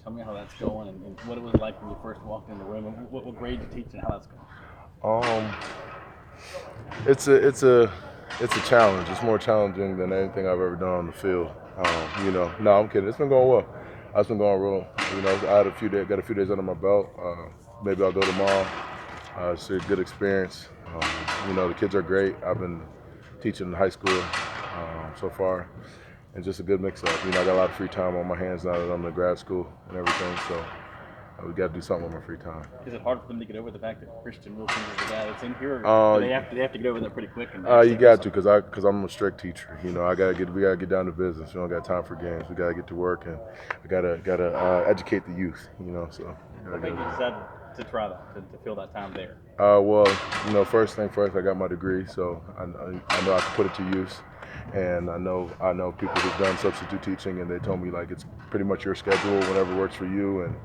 Tell me how that's going and what it was like when you first walked in the room and what grade you teach and how that's going. Um, it's a challenge. It's more challenging than anything I've ever done on the field. No, I'm kidding. It's been going well. It's been going real. I had got a few days under my belt. Maybe I'll go tomorrow. It's a good experience. The kids are great. I've been teaching in high school so far, and just a good mix-up. I got a lot of free time on my hands now that I'm in grad school and everything. So we got to do something with my free time. Is it hard for them to get over the fact that Christian Wilkins is the guy that's in here? They have to get over that pretty quick. You got to, because I'm a strict teacher. We gotta get down to business. We don't got time for games. We gotta get to work, and we gotta educate the youth. So. What made you decide to try that, to fill that time there? First thing first, I got my degree, so I know I can put it to use. And I know people who've done substitute teaching, and they told me it's pretty much your schedule, whatever works for you, and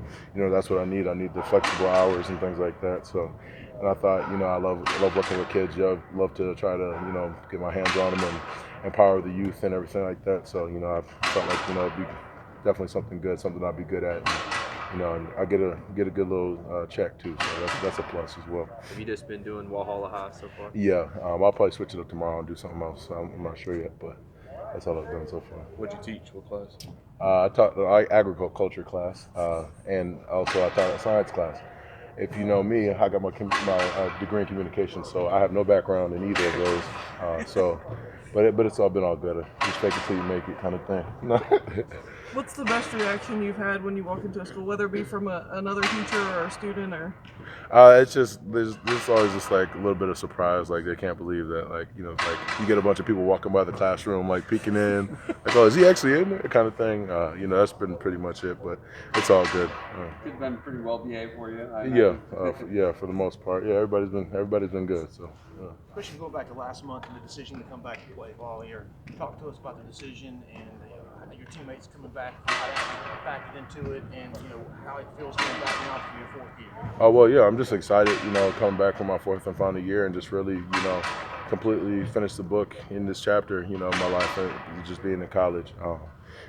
that's what I need. I need the flexible hours and things like that. So, and I thought, I love working with kids. Love to try to get my hands on them and empower the youth and everything like that. So I felt like it'd be definitely something good, something I'd be good at. And I get a good little check too, so that's a plus as well. Have you just been doing Walhalla High so far? Yeah, I'll probably switch it up tomorrow and do something else. I'm not sure yet, but that's all I've done so far. What'd you teach? What class? I taught agriculture class, and also I taught a science class. If you know me, I got my degree in communication, so I have no background in either of those. But it's all been all good. Just fake it till you make it, kind of thing. What's the best reaction you've had when you walk into a school, whether it be from another teacher or a student, or? It's just there's always just a little bit of surprise, they can't believe that, you get a bunch of people walking by the classroom, peeking in, oh, is he actually in there, kind of thing. That's been pretty much it, but it's all good. It's been pretty well behaved for you. For the most part, everybody's been good. So. Christian, going back to last month and the decision to come back and play ball here, talk to us about the decision and your teammates coming back into it, and how it feels coming back now for your fourth year. Oh well, yeah, I'm just excited, coming back for my fourth and final year and just really, completely finish the book in this chapter, my life, just being in college.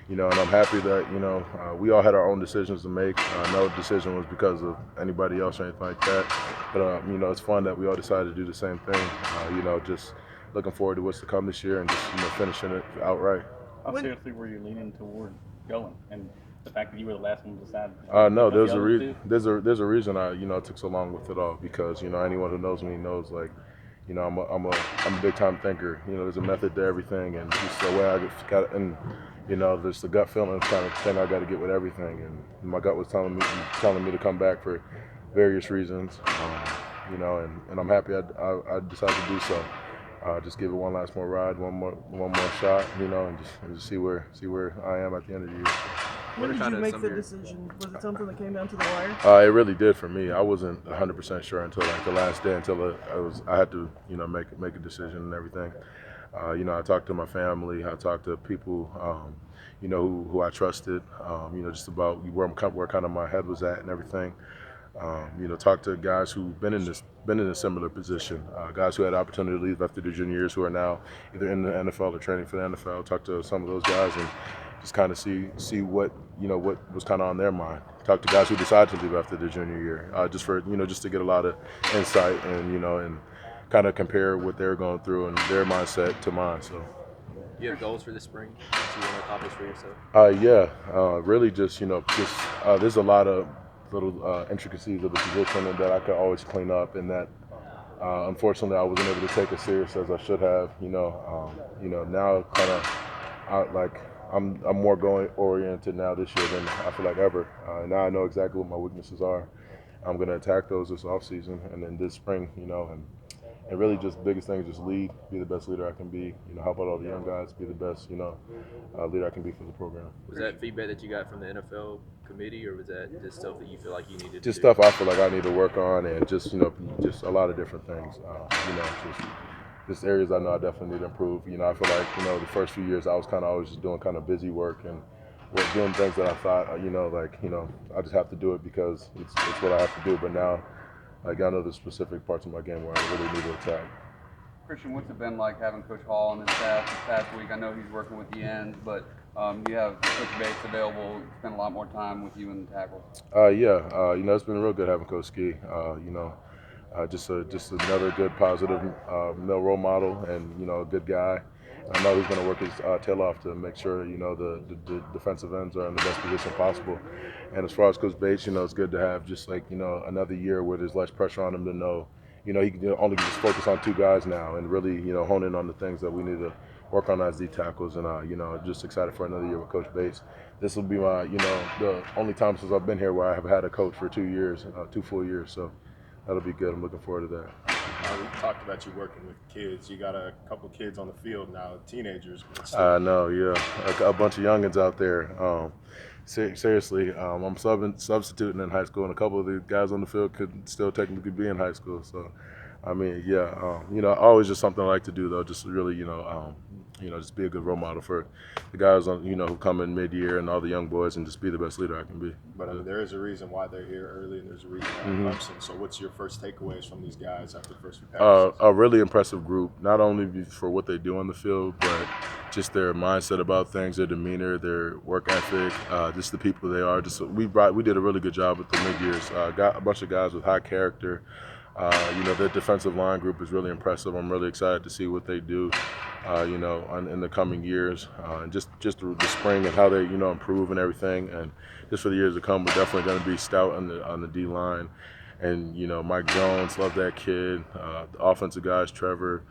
And I'm happy that, we all had our own decisions to make. No decision was because of anybody else or anything like that. But, it's fun that we all decided to do the same thing. Just looking forward to what's to come this year and just, finishing it outright. How seriously were you leaning toward going? And the fact that you were the last one to decide? No, there's a reason I took so long with it all, because, anyone who knows me knows, I'm a big time thinker. There's a method to everything, and just the way I got, and there's the gut feeling kind of thing I got to get with everything. And my gut was telling me to come back for various reasons. And I'm happy I decided to do so. Just give it one last more ride, one more shot, and just see where I am at the end of the year. When did you make the decision? Was it something that came down to the wire? It really did for me. I wasn't 100% sure until the last day, until I had to make a decision and everything. I talked to my family. I talked to people who I trusted. Just about where kind of my head was at and everything. Talked to guys who've been in a similar position, guys who had the opportunity to leave after their junior years, who are now either in the NFL or training for the NFL. Talked to some of those guys and just kind of see what was kind of on their mind. Talk to guys who decided to leave after their junior year, just to get a lot of insight and kind of compare what they're going through and their mindset to mine. So. Do you have goals for this spring that you want to accomplish for yourself? Really just there's a lot of little intricacies of the position that I could always clean up, and that unfortunately I wasn't able to take as serious as I should have. Now kind of I'm more going oriented now this year than I feel like ever. Now I know exactly what my weaknesses are. I'm going to attack those this off season and then this spring, and really just the biggest thing is just lead, be the best leader I can be, help out all the young guys, be the best, leader I can be for the program. Was that feedback that you got from the NFL committee, or was that just stuff that you feel like you needed to do? Just stuff I feel like I need to work on, and just a lot of different things, just areas I know I definitely need to improve. I feel like, the first few years I was kind of always just doing kind of busy work and doing things that I thought, I just have to do it because it's what I have to do. But now, I know the specific parts of my game where I really need to attack. Christian, what's it been like having Coach Hall on his staff this past week? I know he's working with the ends, but You have Coach Bates available. Spend a lot more time with you in the tackle. It's been real good having Coach Ski. Just another good positive male role model, and a good guy. I know he's going to work his tail off to make sure the defensive ends are in the best position possible. And as far as Coach Bates, it's good to have just another year where there's less pressure on him to know. He can only just focus on 2 guys now and really hone in on the things that we need to work on as D tackles. And just excited for another year with Coach Bates. This will be my the only time since I've been here where I have had a coach for 2 years, 2 full years. So that'll be good. I'm looking forward to that. We talked about you working with kids. You got a couple kids on the field now, teenagers. I know, yeah, a bunch of youngins out there. Seriously, I'm substituting in high school, and a couple of the guys on the field could still technically be in high school. So, always just something I like to do though. Just really, just be a good role model for the guys on, who come in mid-year and all the young boys, and just be the best leader I can be. But there is a reason why they're here early, and there's a reason why Clemson. So, what's your first takeaways from these guys after the first few practices? A really impressive group, not only for what they do on the field, but just their mindset about things, their demeanor, their work ethic, just the people they are. We did a really good job with the mid-years. Got a bunch of guys with high character. The defensive line group is really impressive. I'm really excited to see what they do, in the coming years, and just the spring and how they, improve and everything. And just for the years to come, we're definitely going to be stout on the D line. And Mike Jones, love that kid. The offensive guys, Trevor,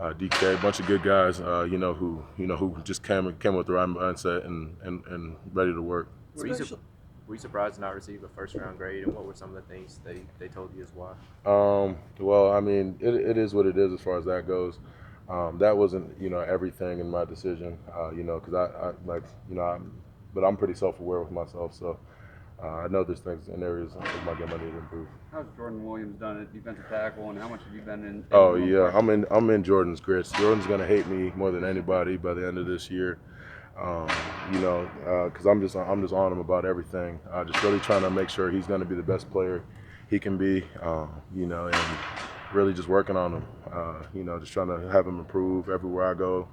DK, a bunch of good guys, who just came with the right mindset and ready to work. Were you surprised to not receive a first-round grade, and what were some of the things they told you as why? It is what it is as far as that goes. That wasn't, everything in my decision, because but I'm pretty self-aware with myself, so I know there's things in areas of my game I need to improve. How's Jordan Williams done at defensive tackle, and how much have you been in? Oh yeah, I'm in Jordan's grits. Jordan's gonna hate me more than anybody by the end of this year. Because I'm just on him about everything. Just really trying to make sure he's going to be the best player he can be, and really just working on him. Just trying to have him improve everywhere I go.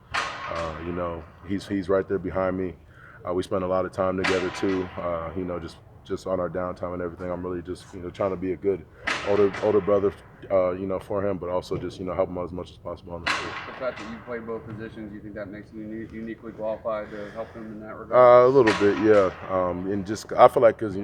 He's right there behind me. We spend a lot of time together too. Just on our downtime and everything. I'm really just trying to be a good older brother, for him, but also just help him out as much as possible on the field. The fact that you play both positions, you think that makes you uniquely qualified to help him in that regard? A little bit, yeah. And just I feel like because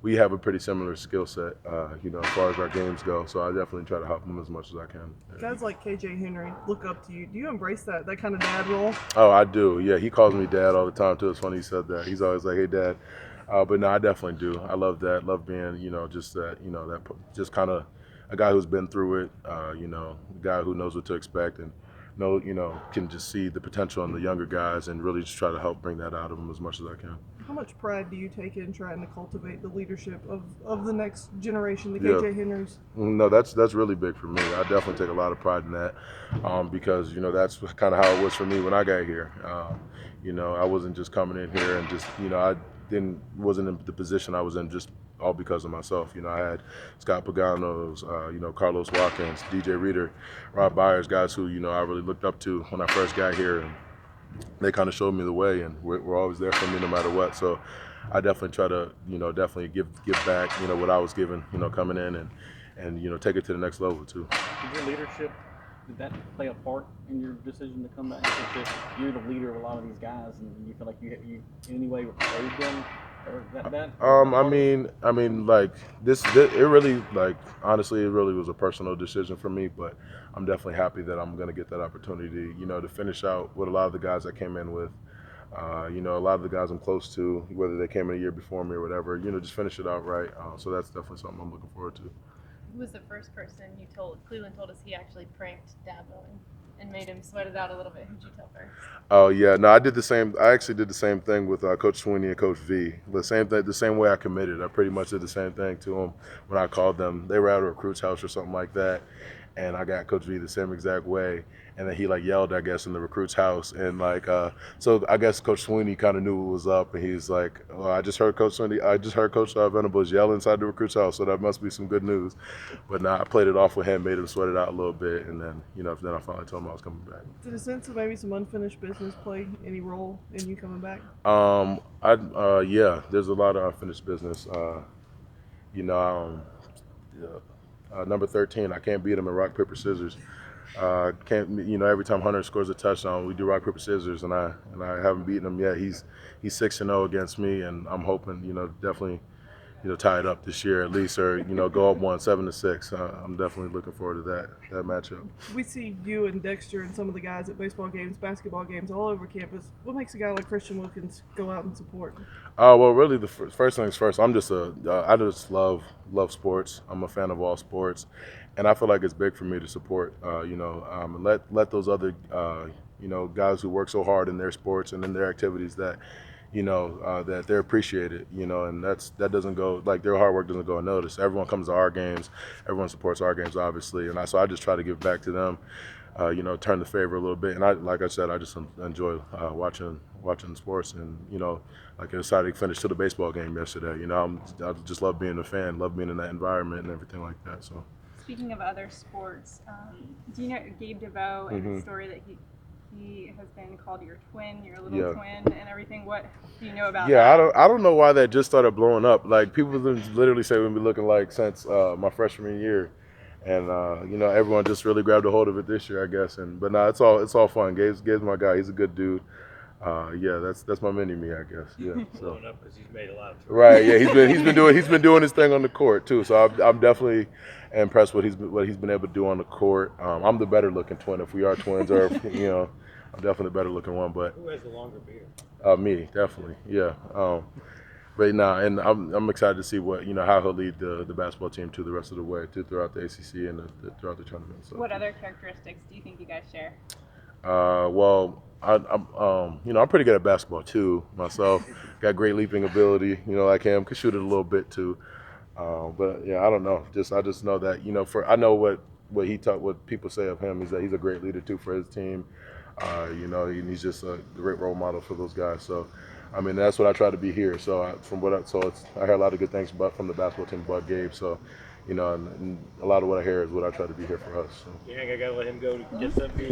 we have a pretty similar skill set, as far as our games go. So I definitely try to help him as much as I can. Guys like KJ Henry look up to you. Do you embrace that kind of dad role? Oh, I do. Yeah, he calls me dad all the time too. It's funny he said that. He's always like, "Hey, dad." But no, I definitely do. I love that. Love being, just that, that just kind of a guy who's been through it. A guy who knows what to expect and can just see the potential in the younger guys and really just try to help bring that out of them as much as I can. How much pride do you take in trying to cultivate the leadership of the next generation, the KJ Henrys? No, that's really big for me. I definitely take a lot of pride in that because, that's kind of how it was for me when I got here. I wasn't just coming in here and just, I wasn't in the position I was in just all because of myself. I had Scott Pagano's, Carlos Wilkins, DJ Reader, Rob Byers, guys who, I really looked up to when I first got here. And they kind of showed me the way, and we're always there for me no matter what. So I definitely try to, definitely give back, what I was given, coming in and take it to the next level too. Did your leadership, did that play a part in your decision to come back? You're the leader of a lot of these guys, and you feel like you in any way raised them? It really, honestly, it really was a personal decision for me, but I'm definitely happy that I'm going to get that opportunity, to finish out with a lot of the guys I came in with, a lot of the guys I'm close to, whether they came in a year before me or whatever, just finish it out right. So that's definitely something I'm looking forward to. Who was the first person you told? Cleveland told us he actually pranked Dabo and made him sweat it out a little bit. Who'd you tell first? Oh yeah, no, I did the same. I actually did the same thing with Coach Sweeney and Coach V. The same way I committed. I pretty much did the same thing to them when I called them. They were at a recruit's house or something like that, and I got Coach V the same exact way. And then he like yelled, I guess, in the recruit's house, and like, so I guess Coach Sweeney kind of knew what was up, and he's like, "Oh, I just heard Coach Venables yell inside the recruit's house, so that must be some good news." But now I played it off with him, made him sweat it out a little bit, and then then I finally told him I was coming back. Did a sense of maybe some unfinished business play any role in you coming back? Yeah, there's a lot of unfinished business. Number 13, I can't beat him in rock paper scissors. Can't every time Hunter scores a touchdown, we do rock paper scissors, and I haven't beaten him yet. He's 6-0 against me, and I'm hoping definitely tie it up this year at least, or go up 7-6. I'm definitely looking forward to that matchup. We see you and Dexter and some of the guys at baseball games, basketball games, all over campus. What makes a guy like Christian Wilkins go out and support? Well, really, the first things first. I just love sports. I'm a fan of all sports, and I feel like it's big for me to support. Let those other guys who work so hard in their sports and in their activities that that they're appreciated, and that doesn't go, like, their hard work doesn't go unnoticed. Everyone comes to our games, everyone supports our games, obviously, and so I just try to give back to them, turn the favor a little bit. And like I said, I just enjoy watching sports, and like I decided to finish to the baseball game yesterday. I just love being a fan, love being in that environment and everything like that. So. Speaking of other sports, do you know Gabe DeVoe and the story that he has been called your twin, your little twin, and everything? What do you know about that? Yeah, I don't know why that just started blowing up. Like, people literally say we've been looking like since my freshman year, and everyone just really grabbed a hold of it this year, I guess. But no, it's all fun. Gabe's my guy. He's a good dude. That's my mini me, I guess. Yeah. So. Blowing up because he's made a lot of. Right. Yeah. He's been doing his thing on the court too. So I'm definitely impressed what he's been able to do on the court. I'm the better looking twin if we are twins, or I'm definitely the better looking one. But who has the longer beard? Me, definitely. Yeah. But nah, and I'm excited to see what how he'll lead the basketball team to the rest of the way throughout the ACC and throughout the tournament. So. What other characteristics do you think you guys share? Well, I'm pretty good at basketball too myself. Got great leaping ability, like him. Could shoot it a little bit too. But yeah, I don't know. I just know that I know what people say of him is that he's a great leader too for his team. And he's just a great role model for those guys. So, I mean, that's what I try to be here. So I hear a lot of good things from the basketball team about Gabe. So, and a lot of what I hear is what I try to be here for us. So. You think I gotta let him go to get something?